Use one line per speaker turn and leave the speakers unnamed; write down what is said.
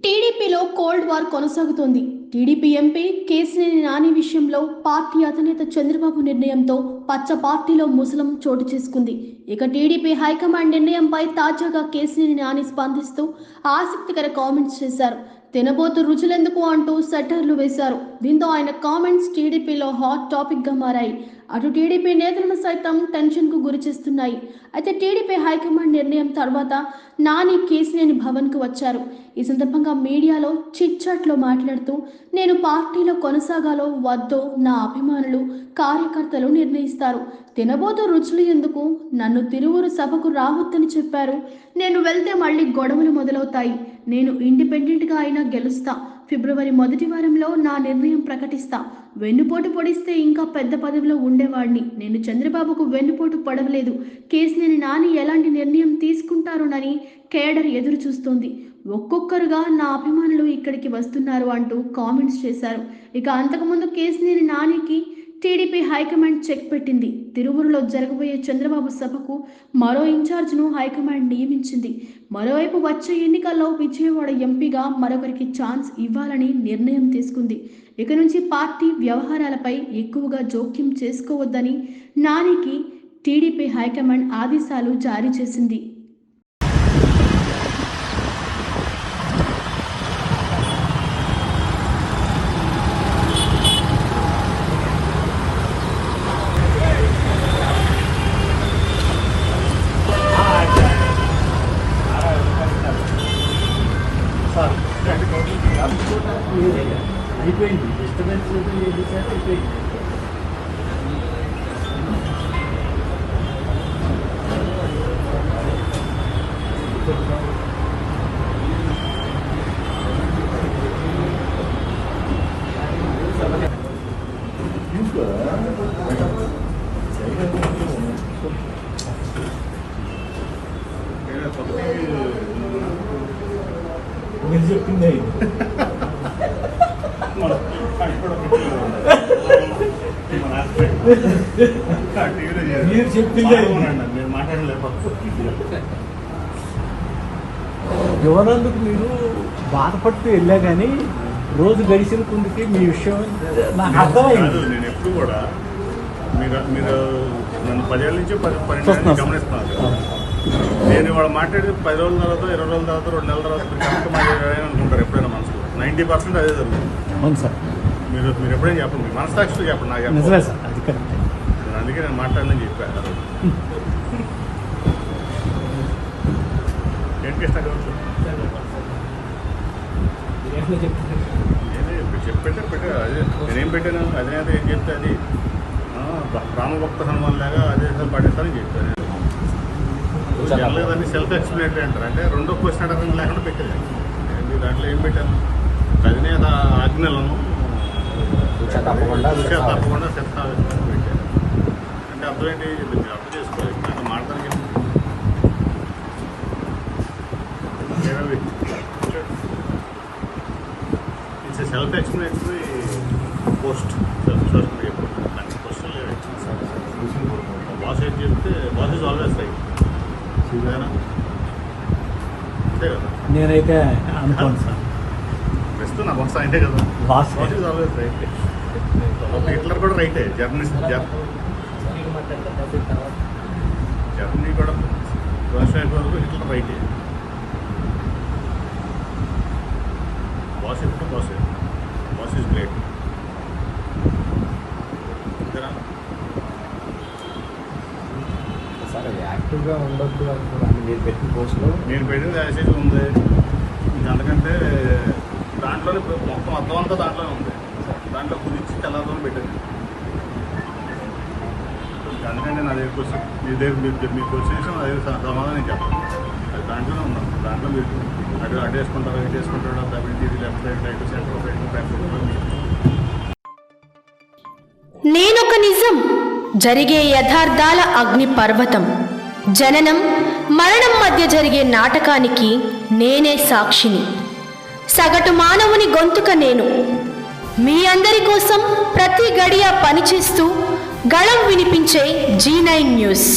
టీడీపీలో cold war కొనసాగుతోంది. TDP MP Kesineni Nani విషయంలో పార్టీ అధినేత చంద్రబాబు నిర్ణయంతో పచ్చ పార్టీలో ముసలం చోటు చేసుకుంది. ఇక టీడీపీ హైకమాండ్ నిర్ణయంపై తాజాగా కేశినేని నాని స్పందిస్తూ ఆసక్తికర కామెంట్స్ చేశారు. తినబోతు రుచులెందుకు అంటూ సెటర్లు వేశారు. దీంతో ఆయన కామెంట్స్ టీడీపీలో హాట్ టాపిక్ గా మారాయి. అటు టీడీపీ నేతలను సైతం టెన్షన్ కు గురి చేస్తున్నాయి. అయితే టీడీపీ హైకమాండ్ నిర్ణయం తర్వాత నాని కేశినేని భవన్ కు వచ్చారు. ఈ సందర్భంగా మీడియాలో చిట్ చాట్ లో మాట్లాడుతూ, నేను పార్టీలో కొనసాగాలో వద్దో నా అభిమానులు కార్యకర్తలు నిర్ణయిస్తారు. తినబోతు రుచులు ఎందుకు, నన్ను తిరువురు సభకు రావద్దని చెప్పారు. నేను వెళ్తే మళ్ళీ గొడవలు మొదలవుతాయి. నేను ఇండిపెండెంట్గా అయినా గెలుస్తా. ఫిబ్రవరి మొదటి వారంలో నా నిర్ణయం ప్రకటిస్తా. వెన్నుపోటు పొడిస్తే ఇంకా పెద్ద పదవిలో ఉండేవాడిని. నేను చంద్రబాబుకు వెన్నుపోటు పడవలేదు. కేశినేని నాని ఎలాంటి నిర్ణయం తీసుకుంటారోనని కేడర్ ఎదురు చూస్తోంది. ఒక్కొక్కరుగా నా అభిమానులు ఇక్కడికి వస్తున్నారు అంటూ కామెంట్స్ చేశారు. ఇక అంతకుముందు కేశినేని నానికి టీడీపీ హైకమాండ్ చెక్ పెట్టింది. తిరువురులో జరగబోయే చంద్రబాబు సభకు మరో ఇన్ఛార్జ్ను హైకమాండ్ నియమించింది. మరోవైపు వచ్చే ఎన్నికల్లో విజయవాడ ఎంపీగా మరొకరికి ఛాన్స్ ఇవ్వాలని నిర్ణయం తీసుకుంది. ఇక నుంచి పార్టీ వ్యవహారాలపై ఎక్కువగా జోక్యం చేసుకోవద్దని నానికి టీడీపీ హైకమాండ్ ఆదేశాలు జారీ చేసింది.
అయిపోయింది డిస్టర్బెన్స్ అయిపోయింది. మీరు చెప్పింది మీరు చెప్పింది నేను మాట్లాడలేదు. ఎవరందుకు మీరు బాధపడుతూ వెళ్ళా కానీ రోజు గడిచిన కొందుకి మీ విషయం నాకు అర్థమైంది.
నేను ఎప్పుడు కూడా మీరు నన్ను 10 ఏళ్ళ నుంచి 12 గమనిస్తున్నాను. నేను ఇవాళ మాట్లాడి 10 రోజుల తర్వాత 20 రోజుల తర్వాత 2 నెలల తర్వాత కరెక్ట్ మాట్లాడాలని అనుకుంటారు ఎప్పుడైనా మనసులో. 90% అదే జరుగుతుంది.
అవును సార్.
మీరు ఎప్పుడైనా చెప్పండి, మీ మనసాక్షితో చెప్పండి. నాకు
నిజమే సార్, అది కరెక్ట్.
అందుకే నేను మాట్లాడని చెప్పాను. ఏంటి చెప్పంటే అదే నేనేం పెట్టాను, అధినేత ఏం చెప్తే అది రామభక్త హనుమాన్ లాగా అదే పాటిస్తానని చెప్పాను. జనరల్గా సెల్ఫ్ ఎక్స్ప్లెనేటరీ అంటారు. అంటే రెండో క్వశ్చన్ అడగడం లేకుండా పెట్టాను. దాంట్లో ఏం పెట్టాను, అధినేత ఆజ్ఞలను తప్పకుండా చెప్తాను పెట్టాను. అంటే అర్థం ఏంటి, మీరు అర్థం చేసుకోవాలి. అంటే మాట్లాడడానికి it's a self explanatory post. Social media దానికి క్వశ్చన్ లేదు. బాస్ ఏం చెప్తే బాస్ ఈజ్ ఆల్వేస్ రైట్. ఇదేనా అంతే కదా.
నేనైతే అనుకోను సార్.
ప్రస్తుతం నా బాస్ అంటే కదా, boss is always right. Hitler కూడా రైటే. జర్మనీ కూడా వరకు హిట్లర్ రైటే. బాస్ ఎప్పుడు బాస్ ఈజ్ గ్రేట్. అంతేనా
సార్? యాక్టివ్గా ఉండొద్దు అనుకున్నాను మీరు పెట్టిన పోస్ట్లో.
నేను పెట్టిన మెసేజ్ ఉంది. అందుకంటే దాంట్లోనే మొత్తం అర్థం అంతా దాంట్లోనే ఉంది. దాంట్లో గురించి తెల్లవారుని పెట్టింది. అందుకంటే నా దగ్గర క్వశ్చన్ మీ క్వశ్చన్స్ నా దగ్గర సమాధానం నేను చెప్పాను. అది దాంట్లోనే ఉన్నాను. దాంట్లో మీరు అటు వేసుకుంటారు, ఇటు వేసుకుంటారు, ఇది లెఫ్ట్ సైడ్, రైట్ సెంటర్,
నేనొక నిజం, జరిగే యథార్థాల అగ్ని పర్వతం. జననం మరణం మధ్య జరిగే నాటకానికి నేనే సాక్షిని. సగటు మానవుని గొంతుక నేను. మీ అందరి కోసం ప్రతి గడియ పనిచేస్తూ గళం వినిపించే G9 న్యూస్.